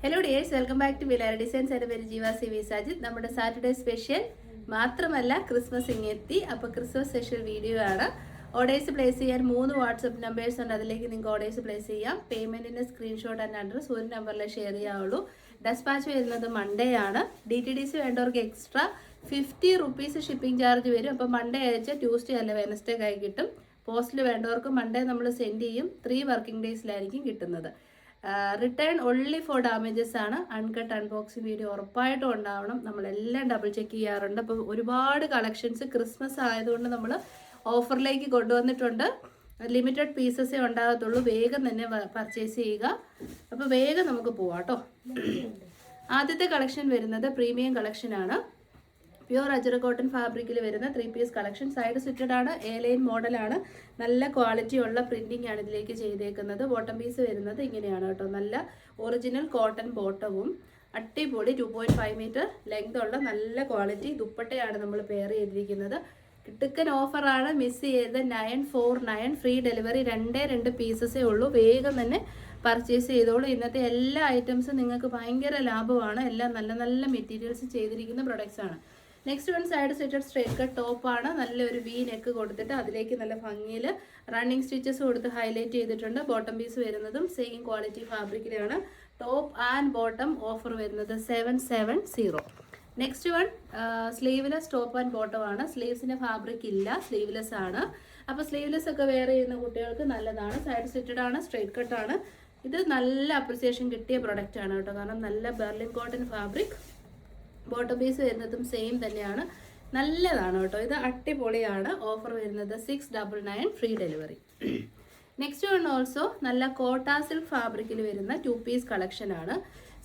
Hello dears, welcome back to Vilara designs. എൻ്റെ പേര് Jeeva C V Sajid. നമ്മുടെ സാറ്റർഡേ സ്പെഷ്യൽ മാത്രമല്ല ക്രിസ്മസ് ഇങ്ങെത്തി. അപ്പോൾ ക്രിസ്മസ് സ്പെഷ്യൽ വീഡിയോ ആണ്. ഓർഡേഴ്സ് പ്ലേസ് ചെയ്യാൻ 3 വാട്സപ്പ് നമ്പേഴ്സ് ഉണ്ട്. അതിലേക്ക് നിങ്ങൾക്ക് ഓർഡേഴ്സ് പ്ലേസ് ചെയ്യാം. പേയ്മെൻറ്റിൻ്റെ സ്ക്രീൻഷോട്ട് ആൻഡ് അഡ്രസ് ഒരു നമ്പറിൽ ഷെയർ ചെയ്യാവുള്ളൂ. ഡെസ്പാച്ച് വരുന്നത് മൺഡേ ആണ്. DTDC വേണ്ടവർക്ക് എക്സ്ട്രാ 50 റുപ്പീസ് ഷിപ്പിംഗ് ചാർജ് വരും. അപ്പോൾ മൺഡേ അയച്ചാൽ ട്യൂസ്ഡേ അല്ല വെനസ്ഡേ കൈ കിട്ടും. പോസ്റ്റിൽ വേണ്ടവർക്ക് മൺഡേ നമ്മൾ സെൻഡ് ചെയ്യും. 3 വർക്കിംഗ് ഡേയ്സിലായിരിക്കും കിട്ടുന്നത്. റിട്ടേൺ ഓൺലി ഫോർ ഡാമേജസ് ആണ്. അൺകട്ട് അൺബോക്സിങ് വീഡിയോ ഉറപ്പായിട്ടും ഉണ്ടാവണം. നമ്മളെല്ലാം ഡബിൾ ചെക്ക് ചെയ്യാറുണ്ട്. അപ്പോൾ ഒരുപാട് കളക്ഷൻസ് ക്രിസ്മസ് ആയതുകൊണ്ട് നമ്മൾ ഓഫറിലേക്ക് കൊണ്ടുവന്നിട്ടുണ്ട്. ലിമിറ്റഡ് പീസസേ ഉണ്ടാകത്തുള്ളൂ. വേഗം തന്നെ പർച്ചേസ് ചെയ്യുക. അപ്പോൾ വേഗം നമുക്ക് പോവാം കേട്ടോ. ആദ്യത്തെ കളക്ഷൻ വരുന്നത് പ്രീമിയം കളക്ഷനാണ്. പ്യുവർ അജറ കോട്ടൺ ഫാബ്രിക്കിൽ വരുന്ന 3 പീസ് കളക്ഷൻ. സൈഡ് സ്റ്റിറ്റഡ് ആണ്. A-ലൈൻ മോഡലാണ്. നല്ല ക്വാളിറ്റി ഉള്ള പ്രിന്റിംഗ് ആണ് ഇതിലേക്ക് ചെയ്തേക്കുന്നത്. ബോട്ടം പീസ് വരുന്നത് ഇങ്ങനെയാണ് കേട്ടോ. നല്ല ഒറിജിനൽ കോട്ടൺ ബോട്ടവും അടിപൊളി 2.5 മീറ്റർ ലെങ്ത് ഉള്ള നല്ല ക്വാളിറ്റി ദുപ്പട്ടയാണ് നമ്മൾ പെയർ ചെയ്തിരിക്കുന്നത്. കിട്ടുക്കൻ ഓഫറാണ്. മിസ് ചെയ്ത് 949 ഫ്രീ ഡെലിവറി. 2 പീസസേ ഉള്ളൂ. വേഗം തന്നെ പർച്ചേസ് ചെയ്തോളൂ. ഇന്നത്തെ എല്ലാ ഐറ്റംസും നിങ്ങൾക്ക് ഭയങ്കര ലാഭമാണ്. എല്ലാം നല്ല നല്ല മെറ്റീരിയൽസ് ചെയ്തിരിക്കുന്ന പ്രൊഡക്ട്സ് ആണ്. Next one side stitched straight cut ടോപ്പാണ്. നല്ലൊരു വി നെക്ക് കൊടുത്തിട്ട് അതിലേക്ക് നല്ല ഭംഗിയിൽ റണ്ണിങ് സ്റ്റിച്ചസ് കൊടുത്ത് ഹൈലൈറ്റ് ചെയ്തിട്ടുണ്ട്. ബോട്ടം പീസ് വരുന്നതും സെയിം ക്വാളിറ്റി ഫാബ്രിക്കിലാണ്. ടോപ്പ് ആൻഡ് ബോട്ടം ഓഫർ വരുന്നത് 770. Next one sleeveless top and bottom ആണ്. സ്ലീവ്സിൻ്റെ ഫാബ്രിക് ഇല്ല, സ്ലീവ്ലെസ് ആണ്. അപ്പോൾ സ്ലീവ്ലെസ് ഒക്കെ വെയർ ചെയ്യുന്ന കുട്ടികൾക്ക് നല്ലതാണ്. സൈഡ് സ്റ്റിറ്റഡ് ആണ്, സ്ട്രേറ്റ് കട്ടാണ്. ഇത് നല്ല അപ്രിസിയേഷൻ കിട്ടിയ പ്രൊഡക്റ്റ് ആണ് കേട്ടോ. കാരണം നല്ല Berlin cotton fabric. Bottom piece വരുന്നതും സെയിം തന്നെയാണ്. നല്ലതാണ് കേട്ടോ. ഇത് അടിപൊളിയാണ്. ഓഫർ വരുന്നത് 699 free delivery. Next one also നല്ല കോട്ട സിൽക്ക് ഫാബ്രിക്കിൽ വരുന്ന 2 പീസ് കളക്ഷൻ ആണ്.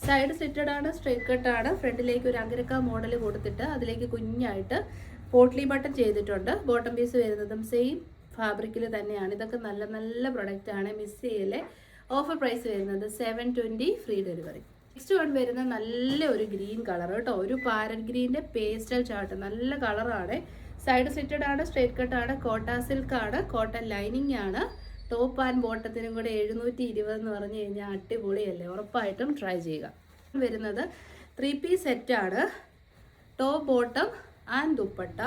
സൈഡ് സ്റ്റിറ്റഡ് ആണ്, സ്ട്രേറ്റ് കട്ടാണ്. ഫ്രണ്ടിലേക്ക് ഒരു അഗ്രക്ക മോഡൽ കൊടുത്തിട്ട് അതിലേക്ക് കുഞ്ഞായിട്ട് പോട്ട്ലി ബട്ടൺ ചെയ്തിട്ടുണ്ട്. ബോട്ടം പീസ് വരുന്നതും സെയിം ഫാബ്രിക്കിൽ തന്നെയാണ്. ഇതൊക്കെ നല്ല നല്ല പ്രൊഡക്റ്റ് ആണ്. മിസ് ചെയ്യല്ലേ. ഓഫർ പ്രൈസ് വരുന്നത് 720 ഫ്രീ ഡെലിവറി. നെക്സ്റ്റ് വൺ വരുന്ന നല്ല ഒരു ഗ്രീൻ കളർ കേട്ടോ. ഒരു പാരറ്റ് ഗ്രീൻ്റെ പേസ്റ്റൽ ചാർട്ട്. നല്ല കളറാണ്. സൈഡ് സ്റ്റിറ്റഡ് ആണ്, സ്ട്രേറ്റ് കട്ടാണ്. കോട്ട സിൽക്ക് ആണ്. കോട്ടൺ ലൈനിങ് ആണ്. ടോപ്പ് ആൻഡ് ബോട്ടത്തിനും കൂടെ 720 എന്ന് പറഞ്ഞു കഴിഞ്ഞാൽ അടിപൊളിയല്ലേ. ഉറപ്പായിട്ടും ട്രൈ ചെയ്യുക. വരുന്നത് 3 പീസ് സെറ്റാണ്. Top bottom and dupatta.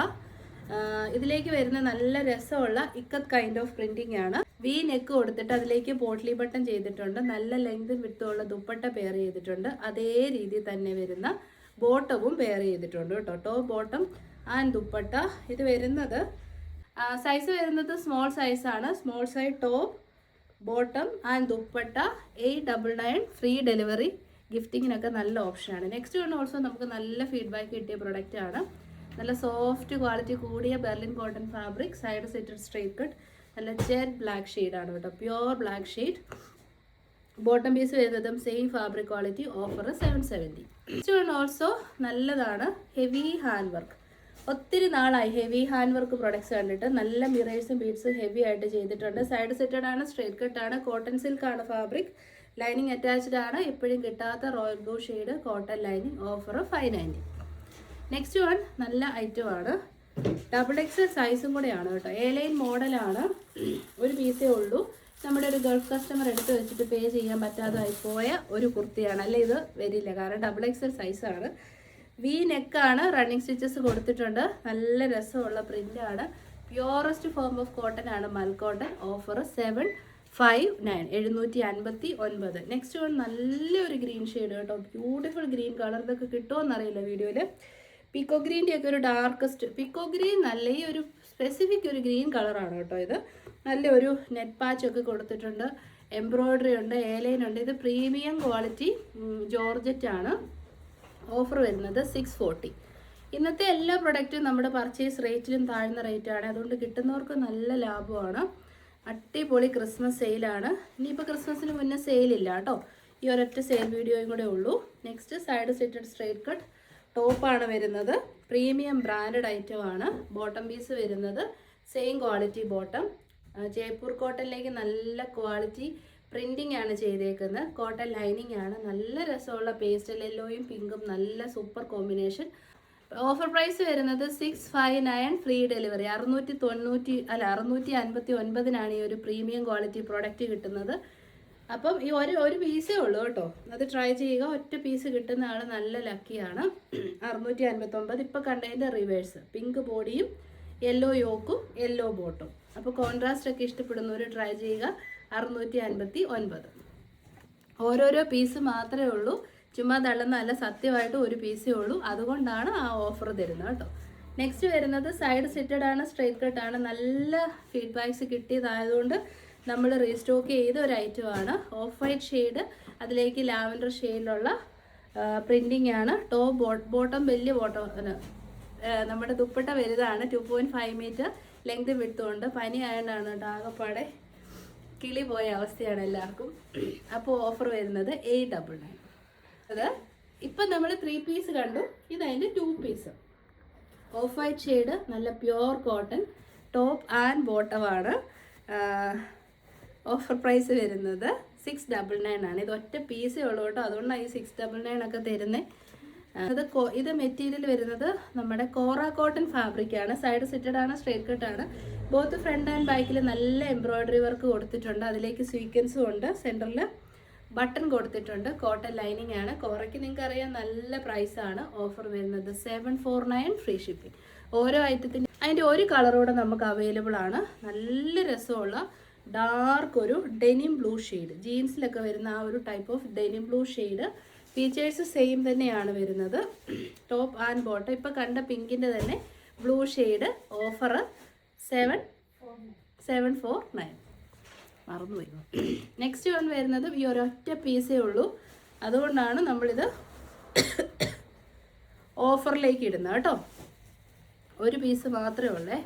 ഇതിലേക്ക് വരുന്ന നല്ല രസമുള്ള ഇക്കത്ത് കൈൻഡ് ഓഫ് പ്രിന്റിംഗ് ആണ്. വി നെക്ക് കൊടുത്തിട്ട് അതിലേക്ക് പോട്ട്ലി ബട്ടൺ ചെയ്തിട്ടുണ്ട്. നല്ല ലെങ്തും വിട്ടുള്ള ദുപ്പട്ട പെയർ ചെയ്തിട്ടുണ്ട്. അതേ രീതിയിൽ തന്നെ വരുന്ന ബോട്ടവും പെയർ ചെയ്തിട്ടുണ്ട് കേട്ടോ. Top bottom and dupatta. ഇത് വരുന്നത് സൈസ് വരുന്നത് സ്മോൾ സൈസാണ്. Small size top bottom and dupatta 899 free delivery. ഗിഫ്റ്റിങ്ങിനൊക്കെ നല്ല ഓപ്ഷനാണ്. നെക്സ്റ്റ് വൺ ഓൾസോ നമുക്ക് നല്ല ഫീഡ്ബാക്ക് കിട്ടിയ പ്രൊഡക്റ്റ് ആണ്. നല്ല സോഫ്റ്റ് ക്വാളിറ്റി കൂടിയ Berlin cotton fabric. Side slitted straight cut. നല്ല ജെറ്റ് ബ്ലാക്ക് ഷെയ്ഡാണ് കേട്ടോ. Pure black shade. Bottom piece വരുന്നതും same fabric quality. Offer 770. Next one also നല്ലതാണ്. Heavy hand work. ഒത്തിരി നാളായി ഹെവി ഹാൻഡ് വർക്ക് പ്രൊഡക്ട്സ് കണ്ടിട്ട്. നല്ല മിറേഴ്സും ബീഡ്സും ഹെവി ആയിട്ട് ചെയ്തിട്ടുണ്ട്. സൈഡ് സെറ്റഡ് ആണ്, സ്ട്രേറ്റ് കട്ടാണ്. കോട്ടൺ സിൽക്ക് ആണ് ഫാബ്രിക്. ലൈനിങ് അറ്റാച്ച്ഡ് ആണ്. എപ്പോഴും കിട്ടാത്ത royal blue shade cotton lining. Offer 590. Next one നല്ല ഐറ്റം ആണ്. ഡബിൾ എക്സൽ സൈസും കൂടെയാണ് കേട്ടോ. A-ലൈൻ മോഡലാണ്. ഒരു പീസേ ഉള്ളൂ. നമ്മുടെ ഒരു ഗൾഫ് കസ്റ്റമർ എടുത്ത് വെച്ചിട്ട് പേ ചെയ്യാൻ പറ്റാതെ ആയിപ്പോയ ഒരു കുർത്തിയാണ്. അല്ലേ ഇത് വരില്ല, കാരണം ഡബിൾ എക്സൽ സൈസാണ്. വി നെക്കാണ്. റണ്ണിങ് സ്റ്റിച്ചസ് കൊടുത്തിട്ടുണ്ട്. നല്ല രസമുള്ള പ്രിൻ്റാണ്. പ്യുവറസ്റ്റ് ഫോം ഓഫ് കോട്ടൺ ആണ്, മൽ കോട്ടൺ. ഓഫർ 759 759. നെക്സ്റ്റ് വൺ നല്ലൊരു ഗ്രീൻ ഷെയ്ഡ് കേട്ടോ. Beautiful green colour. ഇതൊക്കെ കിട്ടുമോ എന്നറിയില്ല വീഡിയോയിൽ. പിക്കോ ഗ്രീൻ്റെ ഒക്കെ ഒരു ഡാർക്കസ്റ്റ് പിക്കോ ഗ്രീൻ. നല്ല ഈ ഒരു സ്പെസിഫിക് ഒരു ഗ്രീൻ കളറാണ് കേട്ടോ. ഇത് നല്ലൊരു നെറ്റ് പാച്ചൊക്കെ കൊടുത്തിട്ടുണ്ട്. എംബ്രോയ്ഡറി ഉണ്ട്. A-ലൈൻ ഉണ്ട്. ഇത് പ്രീമിയം ക്വാളിറ്റി ജോർജറ്റ് ആണ്. ഓഫർ വരുന്നത് 640. ഇന്നത്തെ എല്ലാ പ്രൊഡക്റ്റും നമ്മുടെ പർച്ചേസ് റേറ്റിലും താഴ്ന്ന റേറ്റാണ്. അതുകൊണ്ട് കിട്ടുന്നവർക്ക് നല്ല ലാഭമാണ്. അടിപൊളി ക്രിസ്മസ് സെയിലാണ്. ഇനിയിപ്പോൾ ക്രിസ്മസിന് മുന്നേ സെയിലില്ല കേട്ടോ. ഈ ഒരൊറ്റ സെയിൽ വീഡിയോയും കൂടെ ഉള്ളൂ. Next side slitted straight cut ടോപ്പാണ് വരുന്നത്. പ്രീമിയം ബ്രാൻഡഡ് ഐറ്റം ആണ്. ബോട്ടം പീസ് വരുന്നത് സെയിം ക്വാളിറ്റി ബോട്ടം. ജയ്പൂർ കോട്ടണിലേക്ക് നല്ല ക്വാളിറ്റി പ്രിൻറ്റിംഗ് ആണ് ചെയ്തേക്കുന്നത്. കോട്ടൺ ലൈനിങ് ആണ്. നല്ല രസമുള്ള പേസ്റ്റൽ യെല്ലോയും പിങ്കും നല്ല സൂപ്പർ കോമ്പിനേഷൻ. ഓഫർ പ്രൈസ് വരുന്നത് 659 ഫ്രീ ഡെലിവറി. 659 ഈ ഒരു പ്രീമിയം ക്വാളിറ്റി പ്രോഡക്റ്റ് കിട്ടുന്നത്. അപ്പം ഈ ഒരു പീസേ ഉള്ളൂ കേട്ടോ. അത് ട്രൈ ചെയ്യുക. ഒറ്റ പീസ് കിട്ടുന്ന ആൾ നല്ല ലക്കിയാണ്. 659. ഇപ്പോൾ കണ്ടതിൻ്റെ റിവേഴ്സ്, പിങ്ക് ബോഡിയും യെല്ലോ യോക്കും യെല്ലോ ബോട്ടും. അപ്പോൾ കോൺട്രാസ്റ്റ് ഒക്കെ ഇഷ്ടപ്പെടുന്നവർ ട്രൈ ചെയ്യുക. 659. ഓരോരോ പീസ് മാത്രമേ ഉള്ളൂ, ചുമ്മാ തള്ളുന്നതല്ല, സത്യമായിട്ട് ഒരു പീസേ ഉള്ളൂ. അതുകൊണ്ടാണ് ആ ഓഫർ തരുന്നത് കേട്ടോ. നെക്സ്റ്റ് വരുന്നത് സൈഡ് സിറ്റഡ് ആണ്, സ്ട്രെയിറ്റ് കട്ട് ആണ്. നല്ല ഫീഡ്ബാക്ക്സ് കിട്ടിയതായതുകൊണ്ട് നമ്മൾ റീസ്റ്റോക്ക് ചെയ്ത ഒരു ഐറ്റമാണ്. ഓഫ് വൈറ്റ് ഷെയ്ഡ്, അതിലേക്ക് ലാവൻഡർ ഷെയ്ഡിലുള്ള പ്രിൻറ്റിംഗ് ആണ്. ബോട്ടം വലിയ ബോട്ടം, നമ്മുടെ ദുപ്പട്ട വലുതാണ്. 2.5 മീറ്റർ ലെങ്ത് വിട്ടുകൊണ്ട്. പനി ആയതുകൊണ്ടാണ് കേട്ടോ, ആകെപ്പാടെ കിളി പോയ അവസ്ഥയാണ് എല്ലാവർക്കും. അപ്പോൾ ഓഫർ വരുന്നത് 899. അത് ഇപ്പം നമ്മൾ 3 പീസ് കണ്ടു, ഇതതിൻ്റെ 2 പീസ്. ഓഫ് വൈറ്റ് ഷെയ്ഡ്, നല്ല പ്യുവർ കോട്ടൺ, ടോപ്പ് ആൻഡ് ബോട്ടമാണ്. ഓഫർ പ്രൈസ് വരുന്നത് 699 ആണ്. ഇത് ഒറ്റ പീസേ ഉള്ളൂ കേട്ടോ, അതുകൊണ്ടാണ് ഈ 699 ഒക്കെ തരുന്നത്. ഇത് മെറ്റീരിയൽ വരുന്നത് നമ്മുടെ കോറ കോട്ടൺ ഫാബ്രിക്കാണ്. സൈഡ് സിറ്റഡ് ആണ്, സ്ട്രേറ്റ് കട്ട് ആണ്. ബോത്ത് ഫ്രണ്ട് ആൻഡ് ബാക്കിൽ നല്ല എംബ്രോയിഡറി വർക്ക് കൊടുത്തിട്ടുണ്ട്. അതിലേക്ക് സ്വീക്വൻസും ഉണ്ട്. സെൻറ്ററിൽ ബട്ടൺ കൊടുത്തിട്ടുണ്ട്. കോട്ടൺ ലൈനിങ് ആണ്. കോറയ്ക്ക് നിങ്ങൾക്ക് അറിയാം നല്ല പ്രൈസാണ്. ഓഫർ വരുന്നത് 749, ഫ്രീ ഷിപ്പിംഗ്. ഓരോ ഐറ്റത്തിൻ്റെ അതിൻ്റെ ഒരു കളറോടെ നമുക്ക് അവൈലബിൾ ആണ്. നല്ല രസമുള്ള ഡാർക്ക് ഒരു ഡെനിം ബ്ലൂ ഷെയ്ഡ്, ജീൻസിലൊക്കെ വരുന്ന ആ ഒരു type of denim blue shade. Features same തന്നെയാണ് വരുന്നത്. Top and bottom. ഇപ്പോൾ കണ്ട പിങ്കിൻ്റെ തന്നെ ബ്ലൂ ഷെയ്ഡ്. ഓഫർ 749. മറന്നുപോയി. നെക്സ്റ്റ് വൺ വരുന്നത് ഈ ഒരൊറ്റ പീസേ ഉള്ളൂ, അതുകൊണ്ടാണ് നമ്മളിത് ഓഫറിലേക്ക് ഇടുന്നത് കേട്ടോ. ഒരു പീസ് മാത്രമേ ഉള്ളേ.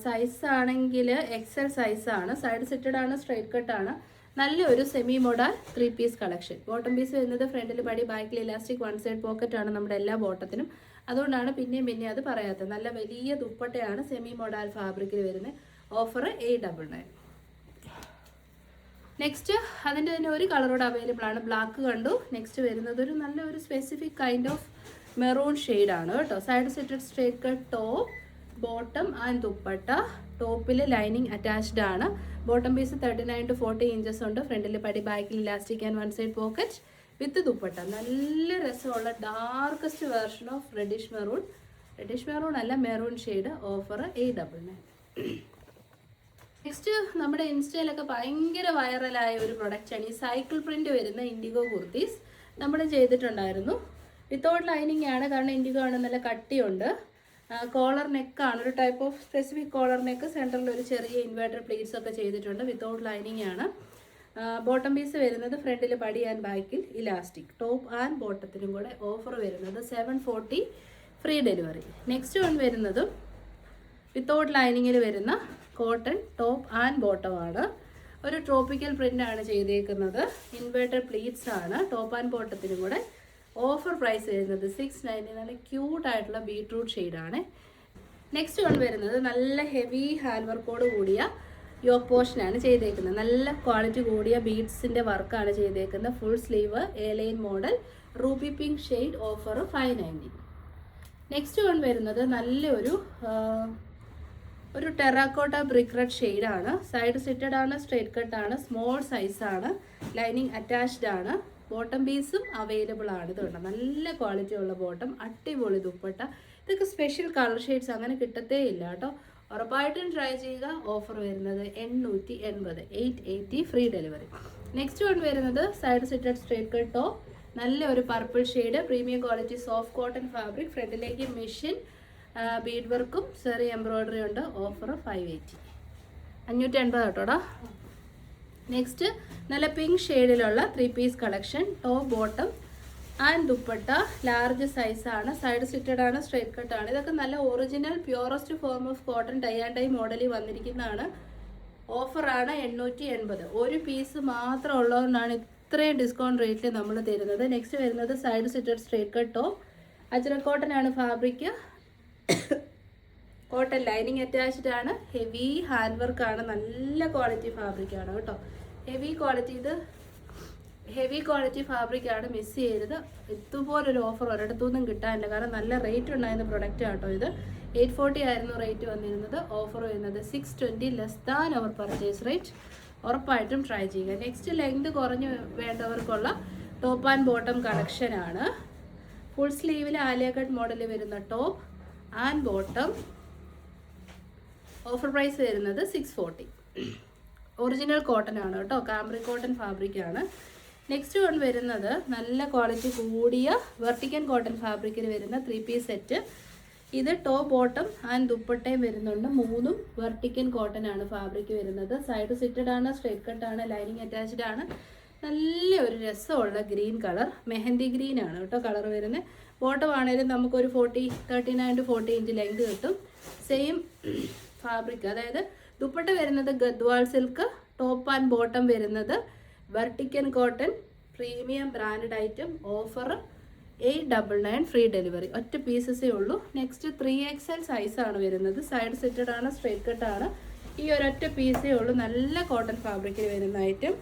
സൈസ് ആണെങ്കിൽ XL സൈസാണ്. സൈഡ് സിറ്റഡ് ആണ്, സ്ട്രൈറ്റ് കട്ടാണ്. നല്ലൊരു semi model 3 piece collection. Bottom piece വരുന്നത് ഫ്രണ്ടിൽ പടി, ബാക്കിൽ ഇലാസ്റ്റിക്, 1 സൈഡ് പോക്കറ്റ് ആണ് നമ്മുടെ എല്ലാ ബോട്ടത്തിനും. അതുകൊണ്ടാണ് പിന്നെയും അത് പറയാത്തത്. നല്ല വലിയ ദുപ്പട്ടയാണ് സെമി മോഡൽ ഫാബ്രിക്കിൽ വരുന്നത്. ഓഫർ 899. നെക്സ്റ്റ് അതിൻ്റെ തന്നെ ഒരു കളറോട് അവൈലബിൾ ആണ്. ബ്ലാക്ക് കണ്ടു. നെക്സ്റ്റ് വരുന്നത് ഒരു നല്ലൊരു സ്പെസിഫിക് കൈൻഡ് ഓഫ് മെറൂൺ ഷെയ്ഡാണ് കേട്ടോ. Side slitted straight cut top, bottom and dupatta. ടോപ്പിൽ ലൈനിങ് അറ്റാച്ച്ഡ് ആണ്. ബോട്ടം പീസ് 39 to 40 ഇഞ്ചസ് ഉണ്ട്. ഫ്രണ്ടിൽ പടി, ബാക്കിൽ ഇലാസ്റ്റിക് ആൻഡ് 1 സൈഡ് പോക്കറ്റ് വിത്ത് ദുപ്പട്ട. നല്ല രസമുള്ള darkest version of reddish maroon അല്ല, മെറൂൺ ഷെയ്ഡ്. ഓഫർ 899. നെക്സ്റ്റ് നമ്മുടെ ഇൻസ്റ്റയിലൊക്കെ ഭയങ്കര വൈറലായ ഒരു പ്രൊഡക്റ്റാണ് ഈ സൈക്കിൾ പ്രിന്റ് വരുന്ന ഇൻഡിഗോ കുർത്തീസ്. നമ്മൾ ചെയ്തിട്ടുണ്ടായിരുന്നു. വിത്തൗട്ട് ലൈനിങ് ആണ്, കാരണം ഇൻഡിഗോ ആണ്, നല്ല കട്ടിയുണ്ട്. കോളർ നെക്കാണ്, ഒരു type of specific collar neck. സെൻറ്ററിൽ ഒരു ചെറിയ ഇൻവേർട്ടർ പ്ലീറ്റ്സ് ഒക്കെ ചെയ്തിട്ടുണ്ട്. വിത്തൗട്ട് ലൈനിങ് ആണ്. ബോട്ടം പീസ് വരുന്നത് ഫ്രണ്ടിൽ പടി ആൻഡ് ബാക്കിൽ ഇലാസ്റ്റിക്. ടോപ്പ് ആൻഡ് ബോട്ടത്തിനും കൂടെ ഓഫർ വരുന്നത് 740, ഫ്രീ ഡെലിവറി. നെക്സ്റ്റ് വൺ വരുന്നതും വിത്തൗട്ട് ലൈനിങ്ങിൽ വരുന്ന കോട്ടൺ ടോപ്പ് ആൻഡ് ബോട്ടമാണ്. ഒരു ട്രോപ്പിക്കൽ പ്രിൻ്റ് ആണ് ചെയ്തേക്കുന്നത്. ഇൻവേർട്ടർ പ്ലീറ്റ്സ് ആണ്. ടോപ്പ് ആൻഡ് ബോട്ടത്തിനും കൂടെ ഓഫർ പ്രൈസ് വരുന്നത് 690. നല്ല ക്യൂട്ടായിട്ടുള്ള ബീട്രൂട്ട് ഷെയ്ഡാണ്. നെക്സ്റ്റ് വൺ വരുന്നത് നല്ല ഹെവി ഹാൻഡ് വർക്കോട് കൂടിയ യോക്ക് പോർഷനാണ് ചെയ്തേക്കുന്നത്. നല്ല ക്വാളിറ്റി കൂടിയ ബീഡ്സിൻ്റെ വർക്കാണ് ചെയ്തേക്കുന്നത്. Full sleeve, A line model, ruby pink shade. Offer 590. Next one വരുന്നത് നല്ലൊരു ടെറാക്കോട്ട ബ്രിക്ക് റെഡ് ഷെയ്ഡാണ്. സൈഡ് സിറ്റഡ് ആണ്, സ്ട്രേറ്റ് കട്ട് ആണ്, സ്മോൾ സൈസാണ്. ലൈനിങ് അറ്റാച്ച്ഡ് ആണ്. ബോട്ടം പീസും അവൈലബിൾ ആണ്. ഇതുണ്ട് നല്ല ക്വാളിറ്റി ഉള്ള ബോട്ടം, അടിപൊളി ദുപ്പട്ട. ഇതൊക്കെ സ്പെഷ്യൽ കളർ ഷെയ്ഡ്സ് അങ്ങനെ കിട്ടത്തേ ഇല്ല കേട്ടോ. ഉറപ്പായിട്ടും ട്രൈ ചെയ്യുക. ഓഫർ വരുന്നത് 880, 880, ഫ്രീ ഡെലിവറി. നെക്സ്റ്റ് വൺ വരുന്നത് side slitted straight cut top. നല്ല ഒരു purple shade, premium quality soft cotton fabric. ഫ്രണ്ടിലേക്ക് മെഷീൻ ബീഡ് വർക്കും ചെറിയ എംബ്രോയിഡറി ഉണ്ട്. ഓഫർ 580, 580 കേട്ടോടാ. നെക്സ്റ്റ് നല്ല പിങ്ക് ഷെയ്ഡിലുള്ള 3 piece collection. Top, bottom and dupatta. Large സൈസാണ്. സൈഡ് സിറ്റഡ് ആണ്, സ്ട്രേറ്റ് കട്ട് ആണ്. ഇതൊക്കെ നല്ല original purest form of cotton tie and dye മോഡലിൽ വന്നിരിക്കുന്നതാണ്. ഓഫറാണ് 880. ഒരു പീസ് മാത്രം ഉള്ളതുകൊണ്ടാണ് ഇത്രയും ഡിസ്കൗണ്ട് റേറ്റിൽ നമ്മൾ തരുന്നത്. നെക്സ്റ്റ് വരുന്നത് side slitted straight cut top. Ajrak cotton ആണ് ഫാബ്രിക്. കോട്ടൺ ലൈനിങ് അറ്റാച്ച്ഡ് ആണ്. ഹെവി ഹാൻഡ് വർക്കാണ്. നല്ല ക്വാളിറ്റി ഫാബ്രിക്കാണ് കേട്ടോ. Heavy quality ഫാബ്രിക്കാണ്. മിസ് ചെയ്യരുത്. ഇതുപോലൊരു ഓഫർ ഒരിടത്തുനിന്നും കിട്ടാനില്ല, കാരണം നല്ല റേറ്റ് ഉണ്ടായിരുന്ന പ്രൊഡക്റ്റ് കേട്ടോ ഇത്. 840 ആയിരുന്നു റേറ്റ് വന്നിരുന്നത്. ഓഫർ വരുന്നത് 620, less than our purchase rate. ഉറപ്പായിട്ടും ട്രൈ ചെയ്യുക. നെക്സ്റ്റ് ലെങ്ത് കുറഞ്ഞ് വേണ്ടവർക്കുള്ള ടോപ്പ് ആൻഡ് ബോട്ടം കളക്ഷനാണ്. ഫുൾ സ്ലീവിൽ ആലിയ കട്ട് മോഡൽ വരുന്ന top and bottom. Offer price വരുന്നത് 640. ഒറിജിനൽ കോട്ടൺ ആണ് കേട്ടോ, കാംബ്രി കോട്ടൺ ഫാബ്രിക് ആണ്. നെക്സ്റ്റ് വൺ വരുന്നത് നല്ല ക്വാളിറ്റി കൂടിയ വെർട്ടിക്കൻ കോട്ടൺ ഫാബ്രിക്കിൽ വരുന്ന 3 പീസ് സെറ്റ്. ഇത് ടോപ്പ് ബോട്ടം ആൻഡ് ദുപ്പട്ടയും വരുന്നുണ്ട്. 3ഉം വെർട്ടിക്കൻ കോട്ടൺ ആണ് ഫാബ്രിക് വരുന്നത്. സൈഡ് സിറ്റഡ് ആണ്, സ്ട്രേറ്റ് കട്ട് ആണ്, ലൈനിങ് അറ്റാച്ച്ഡ് ആണ്. നല്ല ഒരു രസമുള്ള ഗ്രീൻ കളർ, മെഹന്തി ഗ്രീൻ ആണ് കേട്ടോ കളർ വരുന്നത്. ബോട്ടം ആണെങ്കിലും നമുക്കൊരു 39 to 40 ഇഞ്ച് ലെങ്ത് കിട്ടും. സെയിം ഫാബ്രിക്, അതായത് ദുപ്പട്ട വരുന്നത് Gadwal silk, top and bottom വരുന്നത് വെർട്ടിക്കൻ cotton, premium branded item. Offer 899 free delivery. ഒറ്റ പീസസേ ഉള്ളൂ. നെക്സ്റ്റ് 3XL സൈസാണ് വരുന്നത്. സൈഡ് സെറ്റഡ് ആണ്, സ്ട്രേറ്റ് കട്ട് ആണ്. ഈ ഒരൊറ്റ പീസേ ഉള്ളൂ. നല്ല കോട്ടൺ ഫാബ്രിക്കിൽ വരുന്ന ഐറ്റം.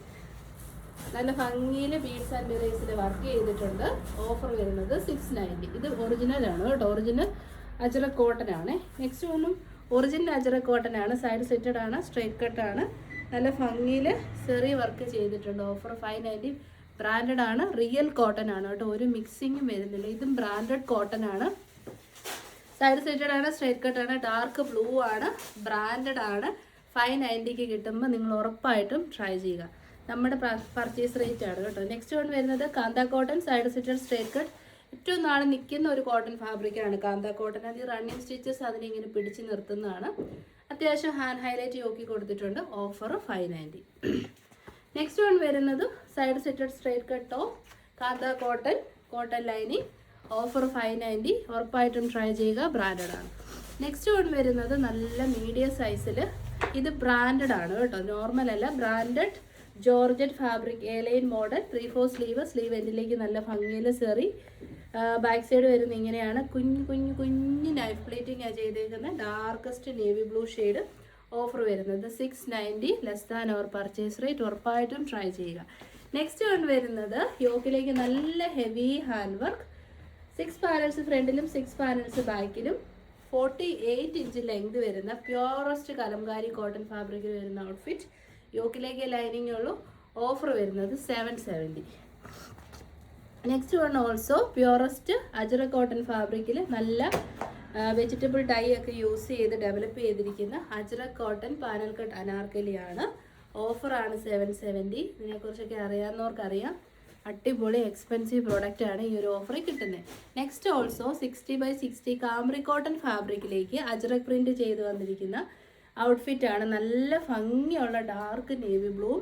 നല്ല ഭംഗിയിൽ ബീഡ്സ് ആൻഡ് മിറേഴ്സിൽ വർക്ക് ചെയ്തിട്ടുണ്ട്. ഓഫർ വരുന്നത് 690. ഇത് ഒറിജിനൽ ആണ് കേട്ടോ, ഒറിജിനൽ അജ്രക് കോട്ടൺ ആണ്. നെക്സ്റ്റ് ഒന്നും ഒറിജിനൽ അജ്രക് കോട്ടൺ ആണ്. സൈഡ് സെറ്റഡ് ആണ്, സ്ട്രേറ്റ് കട്ട് ആണ്. നല്ല ഭംഗിയിൽ സെറി വർക്ക് ചെയ്തിട്ടുണ്ട്. ഓഫർ 590. ബ്രാൻഡഡ് ആണ്, റിയൽ കോട്ടൺ ആണ് കേട്ടോ, ഒരു മിക്സിങ്ങും വരുന്നില്ല. ഇതും ബ്രാൻഡഡ് കോട്ടൺ ആണ്. സൈഡ് സെറ്റഡ് ആണ്, സ്ട്രേറ്റ് കട്ട് ആണ്, ഡാർക്ക് ബ്ലൂ ആണ്, ബ്രാൻഡഡ് ആണ്. 590 കിട്ടുമ്പോൾ നിങ്ങൾ ഉറപ്പായിട്ടും ട്രൈ ചെയ്യുക. നമ്മുടെ പർച്ചേസ് റേറ്റ് ആണ് കേട്ടോ. നെക്സ്റ്റ് വൺ വരുന്നത് കാന്ത cotton, side slitted, straight cut. ഏറ്റവും നാളെ നിൽക്കുന്ന ഒരു കോട്ടൺ ഫാബ്രിക്കാണ് കാന്ത കോട്ടൺ. അത് ഈ റണ്ണിങ് സ്റ്റിച്ചസ് അതിനെ ഇങ്ങനെ പിടിച്ച് നിർത്തുന്നതാണ്. അത്യാവശ്യം ഹാൻഡ് ഹൈലൈറ്റ് നോക്കി കൊടുത്തിട്ടുണ്ട്. ഓഫർ 590. നെക്സ്റ്റ് വൺ വരുന്നത് side slitted, straight cut top, കാന്ത കോട്ടൺ, കോട്ടൺ ലൈനിങ്. ഓഫർ 590. ഉറപ്പായിട്ടും ട്രൈ ചെയ്യുക, ബ്രാൻഡഡ് ആണ്. നെക്സ്റ്റ് വൺ വരുന്നത് നല്ല മീഡിയം സൈസിൽ. ഇത് ബ്രാൻഡഡ് ആണ് കേട്ടോ, നോർമൽ അല്ല, branded georgette fabric, A line model, 3/4 sleeve. Sleeve എൻഡിലേക്ക് നല്ല ഭംഗിയിൽ സെറി. ബാക്ക് സൈഡ് വരുന്നത് ഇങ്ങനെയാണ്. കുഞ്ഞു നൈഫ് പ്ലേറ്റിംഗ് ആണ് ചെയ്തേക്കുന്നത്. Darkest navy blue shade. Offer വരുന്നത് 690. Less than our purchase rate. ഉറപ്പായിട്ടും ട്രൈ ചെയ്യുക. നെക്സ്റ്റ് വൺ വരുന്നത് യോക്കിലേക്ക് നല്ല ഹെവി ഹാൻഡ് വർക്ക്. 6 പാനൽസ് ഫ്രണ്ടിലും 6 പാനൽസ് ബാക്കിലും. 48 ഇഞ്ച് ലെങ്ത് വരുന്ന പ്യോറസ്റ്റ് കലംകാരി കോട്ടൺ ഫാബ്രിക്കിൽ വരുന്ന ഔട്ട്ഫിറ്റ്. യോക്കിലേക്ക് ലൈനിങ് ഉള്ളൂ. ഓഫർ വരുന്നത് 770. Next one also പ്യോറസ്റ്റ് ajrak cotton ഫാബ്രിക്കിൽ നല്ല വെജിറ്റബിൾ ഡൈ ഒക്കെ യൂസ് ചെയ്ത് ഡെവലപ്പ് ചെയ്തിരിക്കുന്ന അജ്രക് കോട്ടൺ പാനൽ കട്ട് അനാർക്കലിയാണ്. ഓഫറാണ് 770. ഇതിനെക്കുറിച്ചൊക്കെ അറിയാവുന്നവർക്കറിയാം. അടിപൊളി എക്സ്പെൻസീവ് പ്രോഡക്റ്റ് ആണ് ഈ ഒരു ഓഫറിൽ കിട്ടുന്നത്. Next also 60x60 cambric cotton ഫാബ്രിക്കിലേക്ക് അജ്രക് പ്രിന്റ് ചെയ്ത് വന്നിരിക്കുന്ന ഔട്ട്ഫിറ്റ് ആണ്. നല്ല ഭംഗിയുള്ള ഡാർക്ക് നേവി ബ്ലൂ,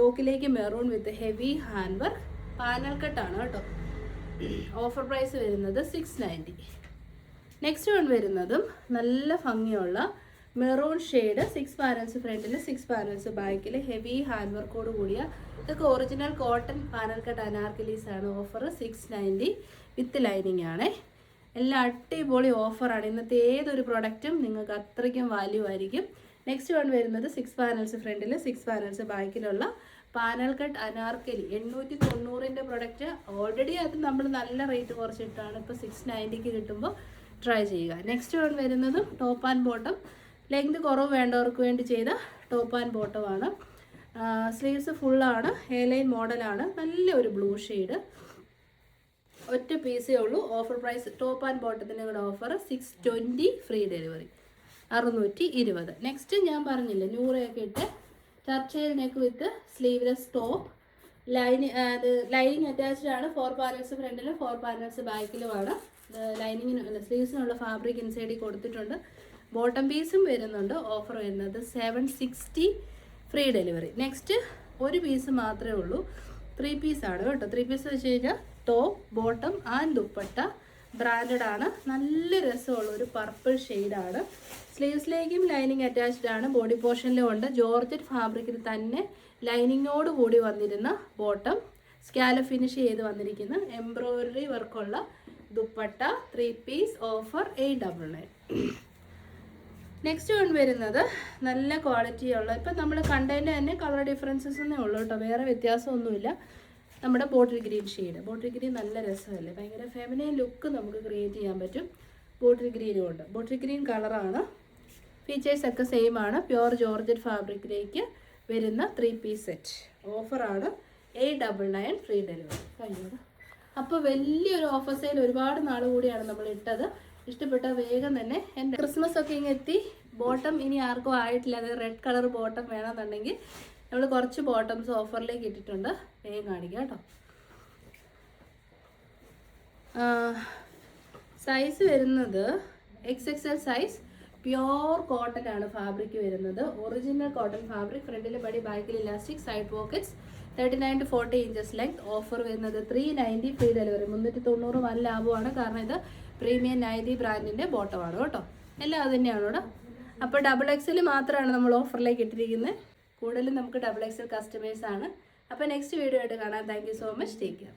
യോക്കിലേക്ക് maroon with heavy hand work. Panel കട്ടാണ് കേട്ടോ. ഓഫർ പ്രൈസ് വരുന്നത് 690. നെക്സ്റ്റ് വൺ വരുന്നതും നല്ല ഭംഗിയുള്ള മെറൂൺ ഷെയ്ഡ്. 6 പാനൽസ് ഫ്രണ്ടിൽ 6 പാനൽസ് ബാക്കിൽ ഹെവി ഹാൻഡ് വർക്കോട് കൂടിയ ഇതൊക്കെ original cotton panel cut anarkalis ആണ്. ഓഫർ 690 വിത്ത് ലൈനിങ് ആണ്. എല്ലാം അടിപൊളി ഓഫറാണ്. ഇന്നത്തെ ഏതൊരു പ്രൊഡക്റ്റും നിങ്ങൾക്ക് അത്രയ്ക്കും വാല്യൂ ആയിരിക്കും. നെക്സ്റ്റ് വൺ വരുന്നത് 6 പാനൽസ് ഫ്രണ്ടിൽ 6 പാനൽസ് ബാക്കിലുള്ള പാനൽ കട്ട് അനാർക്കലി. 890ൻ്റെ പ്രൊഡക്റ്റ് ഓൾറെഡി അത് നമ്മൾ നല്ല റേറ്റ് കുറച്ചിട്ടാണ്. ഇപ്പോൾ 690ക്ക് കിട്ടുമ്പോൾ ട്രൈ ചെയ്യുക. നെക്സ്റ്റ് വൺ വരുന്നതും ടോപ്പ് ആൻഡ് ബോട്ടം. ലെങ്ത് കുറവ് വേണ്ടവർക്ക് വേണ്ടി ചെയ്ത ടോപ്പ് ആൻഡ് ബോട്ടമാണ്. സ്ലീവ്സ് ഫുള്ളാണ്, എ-ലൈൻ മോഡലാണ്. നല്ല ഒരു ബ്ലൂ ഷെയ്ഡ്. ഒറ്റ പീസേ ഉള്ളൂ. ഓഫർ പ്രൈസ് ടോപ്പ് ആൻഡ് ബോട്ടത്തിൻ്റെ കൂടെ ഓഫർ 620 ഫ്രീ ഡെലിവറി, 620. നെക്സ്റ്റ് ഞാൻ പറഞ്ഞില്ലേ നൂറയൊക്കെ ഇട്ട് ടർച്ചയിൽ നെക്ക് വിത്ത് സ്ലീവ്ലെസ് ടോപ്പ്. ലൈനിങ് അറ്റാച്ച്ഡ് ആണ്. 4 പാനൽസ് ഫ്രണ്ടിലും 4 പാനൽസ് ബാക്കിലുമാണ്. ലൈനിങ്ങിന് സ്ലീവ്സിനുള്ള ഫാബ്രിക് ഇൻസൈഡിൽ കൊടുത്തിട്ടുണ്ട്. ബോട്ടം പീസും വരുന്നുണ്ട്. ഓഫർ വരുന്നത് 760 ഫ്രീ ഡെലിവറി. നെക്സ്റ്റ് ഒരു പീസ് മാത്രമേ ഉള്ളൂ. 3 പീസാണ് കേട്ടോ. 3 പീസ് വെച്ച് കഴിഞ്ഞാൽ top, bottom and dupatta. Branded ആണ്. നല്ല രസമുള്ള ഒരു പർപ്പിൾ ഷെയ്ഡാണ്. സ്ലീവ്സിലേക്കും ലൈനിങ് അറ്റാച്ച്ഡ് ആണ്. ബോഡി പോർഷനിലും ഉണ്ട്. ജോർജറ്റ് ഫാബ്രിക്കിൽ തന്നെ ലൈനിങ്ങോട് കൂടി വന്നിരുന്ന ബോട്ടം, സ്കാലപ്പ് ഫിനിഷ് ചെയ്ത് വന്നിരിക്കുന്ന എംബ്രോയിഡറി വർക്കുള്ള dupatta. 3 piece. Offer 899. Next one വരുന്നത് നല്ല ക്വാളിറ്റിയുള്ള, ഇപ്പം നമ്മൾ കണ്ടതിൻ്റെ തന്നെ കളർ ഡിഫറൻസസ് എന്നേ ഉള്ളൂ കേട്ടോ, വേറെ വ്യത്യാസമൊന്നുമില്ല. നമ്മുടെ bottle green shade. Bottle green നല്ല രസമല്ലേ, ഭയങ്കര ഫെമിനൈൻ ലുക്ക് നമുക്ക് ക്രിയേറ്റ് ചെയ്യാൻ പറ്റും ബോട്ടിൽ ഗ്രീനും ഉണ്ട്. ബോട്ടിൽ ഗ്രീൻ കളറാണ്. ഫീച്ചേഴ്സൊക്കെ സെയിം ആണ്. പ്യുവർ ജോർജറ്റ് ഫാബ്രിക്കിലേക്ക് വരുന്ന 3 പീസ് സെറ്റ് ഓഫറാണ്. 899 ഫ്രീ ഡെലിവറി. കഴിഞ്ഞു. അപ്പോൾ വലിയൊരു ഓഫർ സെയിൽ ഒരുപാട് നാൾ കൂടിയാണ് നമ്മൾ ഇട്ടത്. ഇഷ്ടപ്പെട്ട വേഗം തന്നെ എൻ്റെ ക്രിസ്മസ് ഒക്കെ ഇങ്ങ് എത്തി. ബോട്ടം ഇനി ആർക്കും ആയിട്ടില്ല, അത് റെഡ് കളർ ബോട്ടം വേണമെന്നുണ്ടെങ്കിൽ നമ്മൾ കുറച്ച് ബോട്ടംസ് ഓഫറിലേക്ക് ഇട്ടിട്ടുണ്ട്. വേഗം കാണിക്കാം കേട്ടോ. സൈസ് വരുന്നത് XXL സൈസ്. പ്യോർ കോട്ടൺ ആണ് ഫാബ്രിക് വരുന്നത്. Original cotton fabric. ഫ്രണ്ടിൽ ബഡി, ബാക്കിൽ elastic, side pockets. 39 to 40 inches length. Offer വരുന്നത് 390 ഫ്രീ ഡെലിവറി. 390 വൻ ലാഭമാണ്, കാരണം ഇത് പ്രീമിയം നൈതി ബ്രാൻഡിൻ്റെ ബോട്ടമാണ് കേട്ടോ. എല്ലാം അത് തന്നെയാണ് ഇവിടെ. അപ്പോൾ XXL മാത്രമാണ് നമ്മൾ ഓഫറിലേക്ക് ഇട്ടിരിക്കുന്നത്. കൂടുതലും നമുക്ക് XXL കസ്റ്റമേഴ്സാണ്. അപ്പോൾ നെക്സ്റ്റ് വീഡിയോ ആയിട്ട് കാണാം. Thank you so much. Take care.